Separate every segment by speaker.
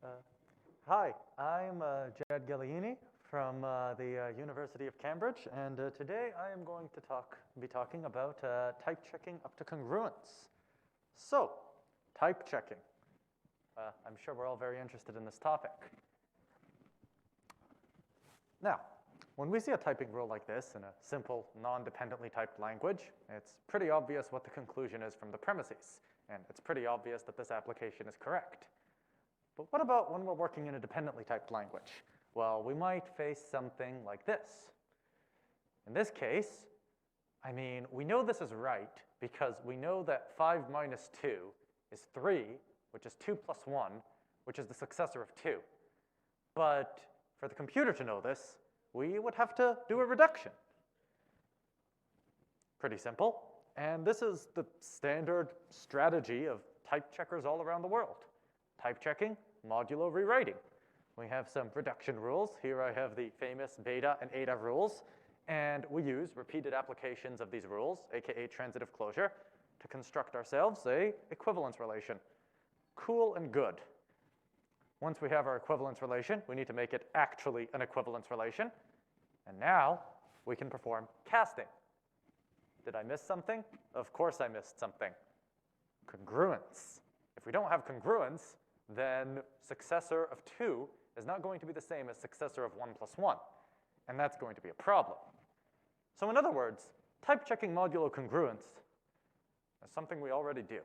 Speaker 1: Uh, Hi, I'm Jed Galliini from the University of Cambridge, and today I am going to be talking about type checking up to congruence. So, type checking. I'm sure we're all very interested in this topic. Now, when we see a typing rule like this in a simple, non-dependently typed language, it's pretty obvious what the conclusion is from the premises, and it's pretty obvious that this application is correct. But what about when we're working in a dependently typed language? Well, we might face something like this. In this case, we know this is right because we know that 5 minus 2 is 3, which is 2 plus 1, which is the successor of 2. But for the computer to know this, we would have to do a reduction. Pretty simple. And this is the standard strategy of type checkers all around the world. Type checking, modulo rewriting. We have some reduction rules. Here I have the famous beta and eta rules. And we use repeated applications of these rules, aka transitive closure, to construct ourselves a equivalence relation. Cool and good. Once we have our equivalence relation, we need to make it actually an equivalence relation. And now we can perform casting. Did I miss something? Of course I missed something. Congruence. If we don't have congruence, then successor of 2 is not going to be the same as successor of 1 plus 1. And that's going to be a problem. So in other words, type checking modulo congruence is something we already do.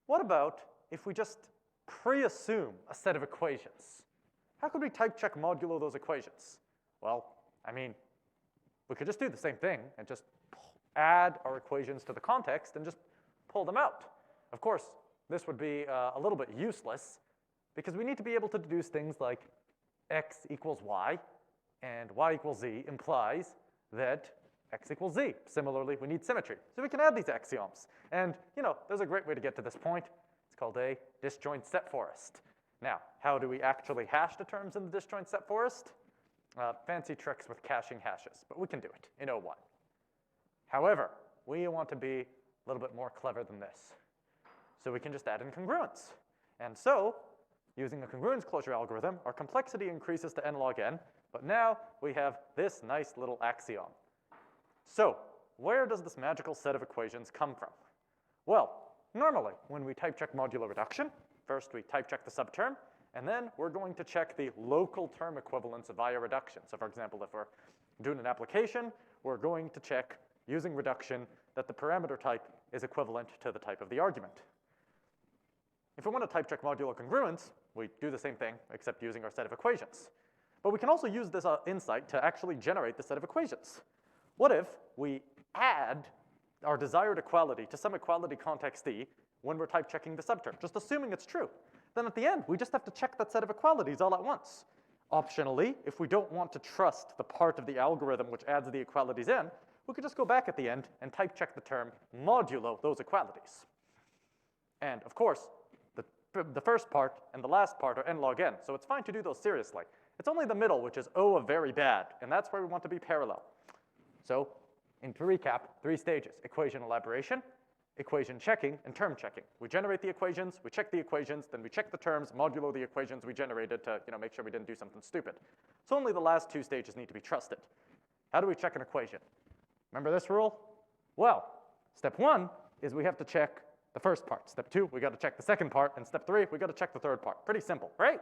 Speaker 1: What about if we just pre-assume a set of equations? How could we type check modulo those equations? Well, we could just do the same thing and just add our equations to the context and just pull them out. Of course, this would be a little bit useless because we need to be able to deduce things like x equals y and y equals z implies that x equals z. Similarly, we need symmetry. So we can add these axioms. And, there's a great way to get to this point. It's called a disjoint set forest. Now, how do we actually hash the terms in the disjoint set forest? Fancy tricks with caching hashes, but we can do it in O1. However, we want to be a little bit more clever than this. So we can just add in congruence. And so, using a congruence closure algorithm, our complexity increases to n log n, but now we have this nice little axiom. So, where does this magical set of equations come from? Well, normally, when we type check modulo reduction, first we type check the subterm, and then we're going to check the local term equivalence via reduction. So for example, if we're doing an application, we're going to check, using reduction, that the parameter type is equivalent to the type of the argument. If we want to type check modulo congruence, we do the same thing, except using our set of equations. But we can also use this insight to actually generate the set of equations. What if we add our desired equality to some equality context E when we're type checking the subterm, just assuming it's true? Then at the end, we just have to check that set of equalities all at once. Optionally, if we don't want to trust the part of the algorithm which adds the equalities in, we could just go back at the end and type check the term modulo those equalities. And of course, the first part and the last part are n log n, so it's fine to do those seriously. It's only the middle, which is O of very bad, and that's where we want to be parallel. So, to recap, 3 stages: equation elaboration, equation checking, and term checking. We generate the equations, we check the equations, then we check the terms modulo the equations we generated to make sure we didn't do something stupid. So only the last 2 stages need to be trusted. How do we check an equation? Remember this rule? Well, step 1 is we have to check the first part. Step 2, we got to check the second part. And step 3, we got to check the third part. Pretty simple, right?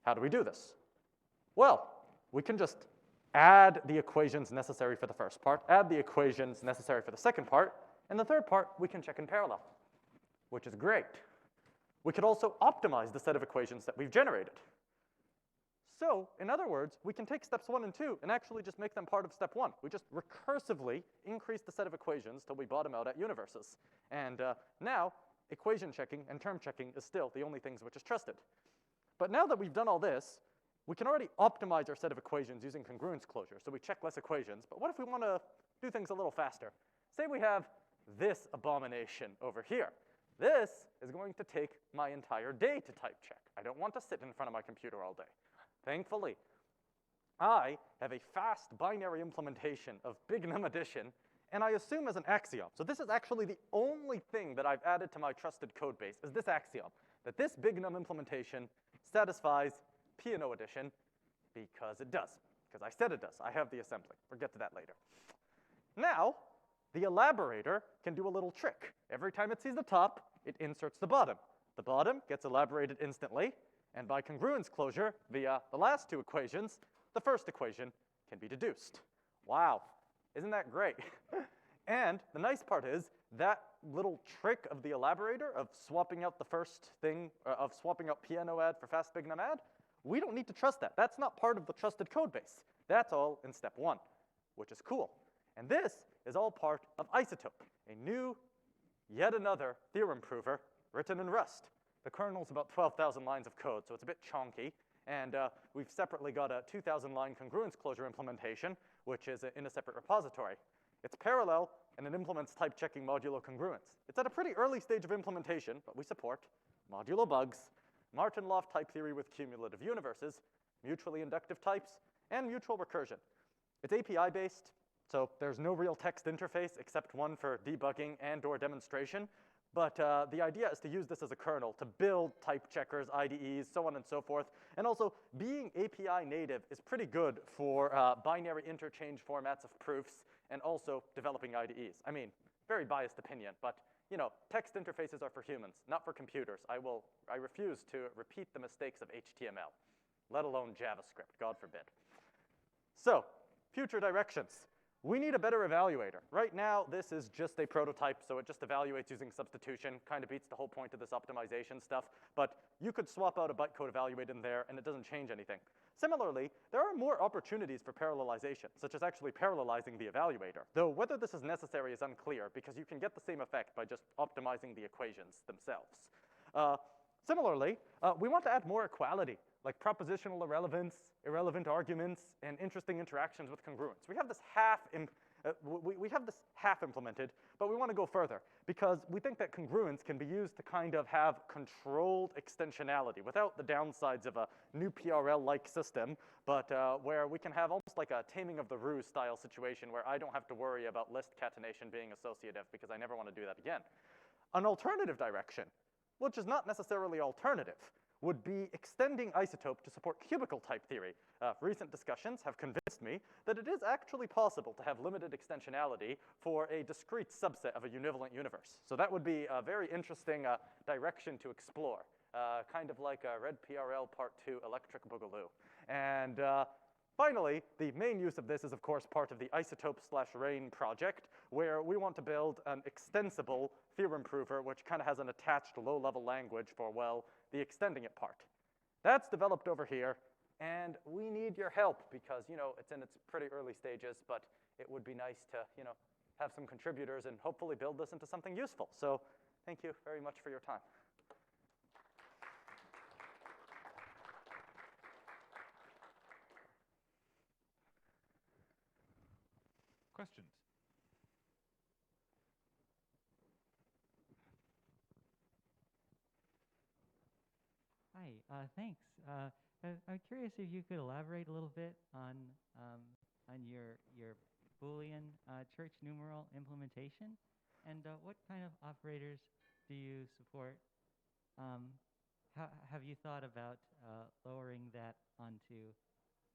Speaker 1: How do we do this? Well, we can just add the equations necessary for the first part, add the equations necessary for the second part, and the third part we can check in parallel, which is great. We could also optimize the set of equations that we've generated. So, in other words, we can take steps 1 and 2 and actually just make them part of step 1. We just recursively increase the set of equations till we bottom out at universes. And now, equation checking and term checking is still the only things which is trusted. But now that we've done all this, we can already optimize our set of equations using congruence closure. So we check less equations. But what if we want to do things a little faster? Say we have this abomination over here. This is going to take my entire day to type check. I don't want to sit in front of my computer all day. Thankfully, I have a fast binary implementation of big num addition, and I assume as an axiom. So this is actually the only thing that I've added to my trusted code base is this axiom, that this big num implementation satisfies P&O addition because it does, because I said it does. I have the assembly. We'll get to that later. Now, the elaborator can do a little trick. Every time it sees the top, it inserts the bottom. The bottom gets elaborated instantly, and by congruence closure via the last two equations, the first equation can be deduced. Wow, isn't that great? And the nice part is that little trick of the elaborator of swapping out the first thing, of swapping out P&O add for fast big num add, we don't need to trust that. That's not part of the trusted code base. That's all in step 1, which is cool. And this is all part of isotope, a new, yet another theorem prover written in Rust. The kernel's about 12,000 lines of code, so it's a bit chonky. And we've separately got a 2,000-line congruence closure implementation, which is in a separate repository. It's parallel, and it implements type-checking modulo congruence. It's at a pretty early stage of implementation, but we support modulo bugs, Martin-Loft type theory with cumulative universes, mutually inductive types, and mutual recursion. It's API-based, so there's no real text interface except one for debugging and/or demonstration. But the idea is to use this as a kernel to build type checkers, IDEs, so on and so forth. And also, being API native is pretty good for binary interchange formats of proofs and also developing IDEs. I mean, very biased opinion, but you know, text interfaces are for humans, not for computers. I refuse to repeat the mistakes of HTML, let alone JavaScript, God forbid. So, future directions. We need a better evaluator. Right now, this is just a prototype, so it just evaluates using substitution, kind of beats the whole point of this optimization stuff. But you could swap out a bytecode evaluate in there, and it doesn't change anything. Similarly, there are more opportunities for parallelization, such as actually parallelizing the evaluator, though whether this is necessary is unclear, because you can get the same effect by just optimizing the equations themselves. Similarly, we want to add more equality, like propositional irrelevance, irrelevant arguments, and interesting interactions with congruence. We have this half implemented, but we want to go further because we think that congruence can be used to kind of have controlled extensionality without the downsides of a new PRL-like system, but where we can have almost like a taming of the ruse style situation where I don't have to worry about list catenation being associative because I never want to do that again. An alternative direction, which is not necessarily alternative, would be extending isotope to support cubical type theory. Recent discussions have convinced me that it is actually possible to have limited extensionality for a discrete subset of a univalent universe. So that would be a very interesting direction to explore, kind of like a Red PRL Part 2 Electric Boogaloo. And finally, the main use of this is, of course, part of the isotope/rain project, where we want to build an extensible theorem prover, which kind of has an attached low-level language for, well, the extending it part. That's developed over here, and we need your help because, you know, it's in its pretty early stages, but it would be nice to, you know, have some contributors and hopefully build this into something useful. So thank you very much for your time.
Speaker 2: Questions?
Speaker 3: Hi, thanks. I'm curious if you could elaborate a little bit on your Boolean church numeral implementation, and what kind of operators do you support? Have you thought about lowering that onto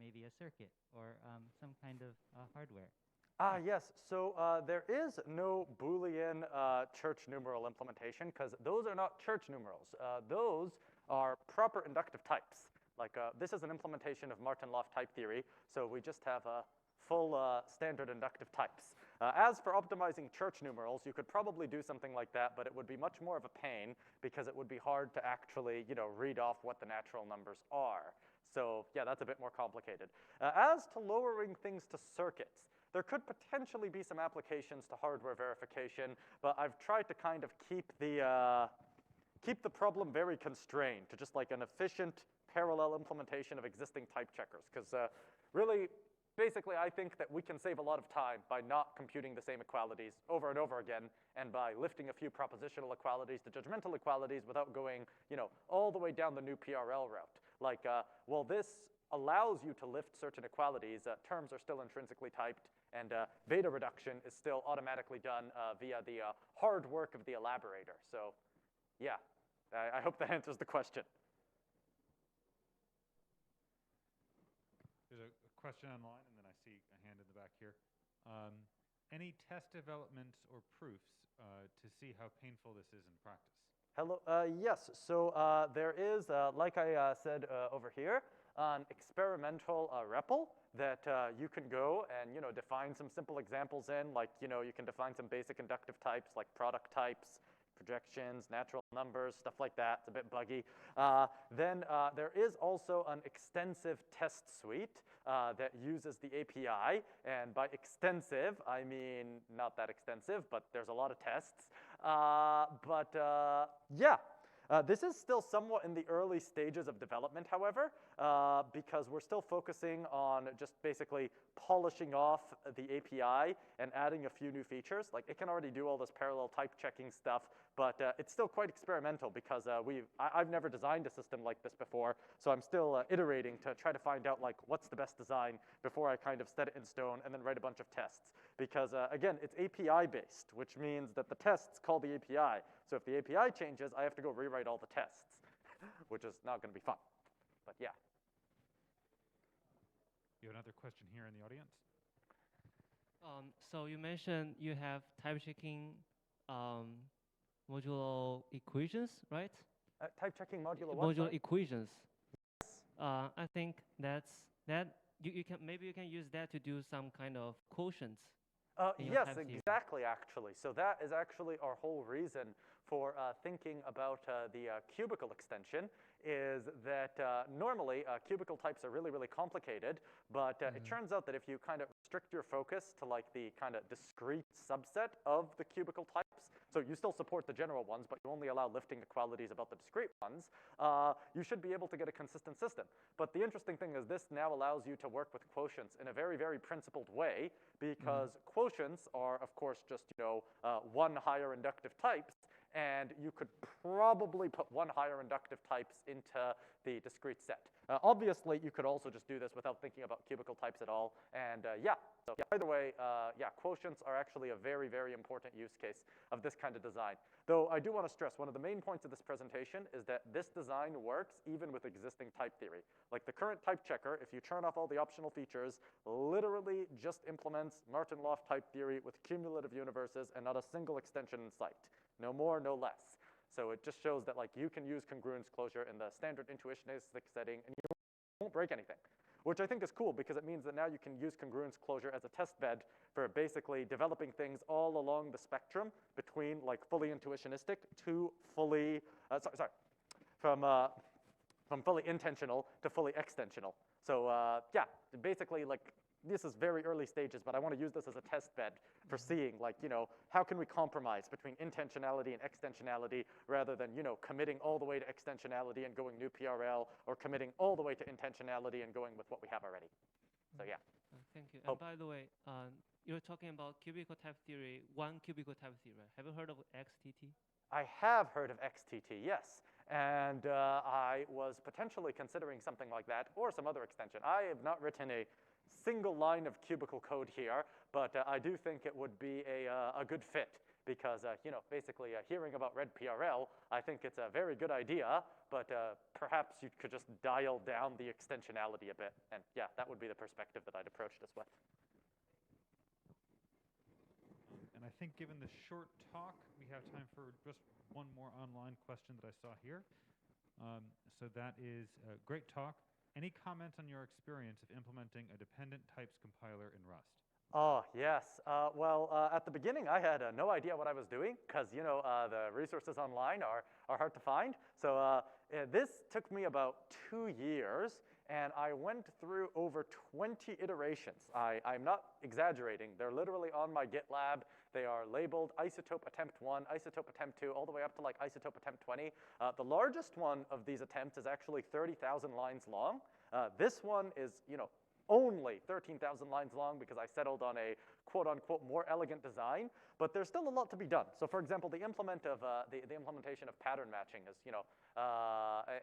Speaker 3: maybe a circuit or some kind of hardware?
Speaker 1: Yes, so there is no Boolean church numeral implementation because those are not church numerals. Those are proper inductive types. Like this is an implementation of Martin-Loft type theory, so we just have full standard inductive types. As for optimizing church numerals, you could probably do something like that, but it would be much more of a pain because it would be hard to actually, you know, read off what the natural numbers are. So yeah, that's a bit more complicated. As to lowering things to circuits, there could potentially be some applications to hardware verification, but I've tried to kind of keep the problem very constrained to just like an efficient parallel implementation of existing type checkers. Because really, basically, I think that we can save a lot of time by not computing the same equalities over and over again, and by lifting a few propositional equalities to judgmental equalities without going, you know, all the way down the new PRL route. Like, well, this allows you to lift certain equalities. Terms are still intrinsically typed, and beta reduction is still automatically done via the hard work of the elaborator. So, yeah, I hope that answers the question.
Speaker 2: There's a question online, and then I see a hand in the back here. Any test developments or proofs to see how painful this is in practice?
Speaker 1: Hello. Yes. So there is, like I said over here, an experimental REPL that you can go and define some simple examples in. Like you can define some basic inductive types like product types, projections, natural numbers, stuff like that. It's a bit buggy. Then there is also an extensive test suite that uses the API. And by extensive, I mean not that extensive, but there's a lot of tests. Yeah. This is still somewhat in the early stages of development, however, because we're still focusing on just basically polishing off the API and adding a few new features. Like it can already do all this parallel type checking stuff, but it's still quite experimental because I've never designed a system like this before, so I'm still iterating to try to find out like what's the best design before I kind of set it in stone and then write a bunch of tests. Because again, it's API based, which means that the tests call the API. So if the API changes, I have to go rewrite all the tests, which is not going to be fun. But yeah.
Speaker 2: You have another question here in the audience?
Speaker 4: So you mentioned you have type checking modulo equations, right?
Speaker 1: Type checking modulo what?
Speaker 4: Modulo equations. I think that you can maybe you can use that to do some kind of quotients.
Speaker 1: Yes, exactly, actually. So that is actually our whole reason for thinking about the cubical extension is that normally cubical types are really, really complicated, but it turns out that if you kind of restrict your focus to like the kind of discrete subset of the cubical types, so you still support the general ones, but you only allow lifting equalities about the discrete ones, you should be able to get a consistent system. But the interesting thing is this now allows you to work with quotients in a very, very principled way because quotients are, of course, just, one higher inductive types, and you could probably put one higher inductive types into the discrete set. Obviously, you could also just do this without thinking about cubical types at all, and yeah. So either way, yeah, quotients are actually a very, very important use case of this kind of design. Though I do want to stress, one of the main points of this presentation is that this design works even with existing type theory. Like the current type checker, if you turn off all the optional features, literally just implements Martin-Loft type theory with cumulative universes and not a single extension in sight. No more, no less. So it just shows that like you can use congruence closure in the standard intuitionistic setting and you won't break anything, which I think is cool because it means that now you can use congruence closure as a test bed for basically developing things all along the spectrum between like fully intuitionistic to fully, from fully intentional to fully extensional. So yeah, basically like this is very early stages, but I want to use this as a test bed for seeing like, how can we compromise between intentionality and extensionality rather than, committing all the way to extensionality and going new PRL or committing all the way to intentionality and going with what we have already. So yeah.
Speaker 4: Thank you. And by the way, you're talking about cubical type theory, one cubical type theory. Have you heard of XTT? I
Speaker 1: have heard of XTT, yes. And I was potentially considering something like that or some other extension. I have not written a single line of cubical code here, but I do think it would be a good fit because, basically hearing about red PRL, I think it's a very good idea, but perhaps you could just dial down the extensionality a bit. And yeah, that would be the perspective that I'd approach this with.
Speaker 2: And I think given the short talk, we have time for just one more online question that I saw here. So that is a great talk. Any comments on your experience of implementing a dependent types compiler in Rust?
Speaker 1: Oh, yes. Well, at the beginning, I had no idea what I was doing because, the resources online are hard to find. So this took me about 2 years, and I went through over 20 iterations. I'm not exaggerating. They're literally on my GitLab. They are labeled isotope attempt 1, isotope attempt 2, all the way up to like isotope attempt 20. The largest one of these attempts is actually 30,000 lines long. This one is, only 13,000 lines long because I settled on a quote-unquote more elegant design, but there's still a lot to be done. So for example, the implementation of pattern matching is,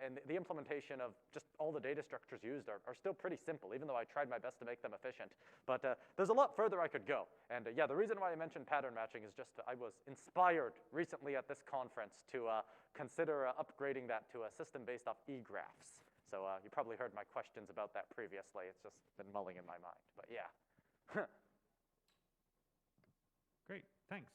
Speaker 1: and the implementation of just all the data structures used are still pretty simple, even though I tried my best to make them efficient. But there's a lot further I could go. And yeah, the reason why I mentioned pattern matching is just I was inspired recently at this conference to consider upgrading that to a system based off E-graphs. So you probably heard my questions about that previously. It's just been mulling in my mind. But yeah.
Speaker 2: Great, thanks.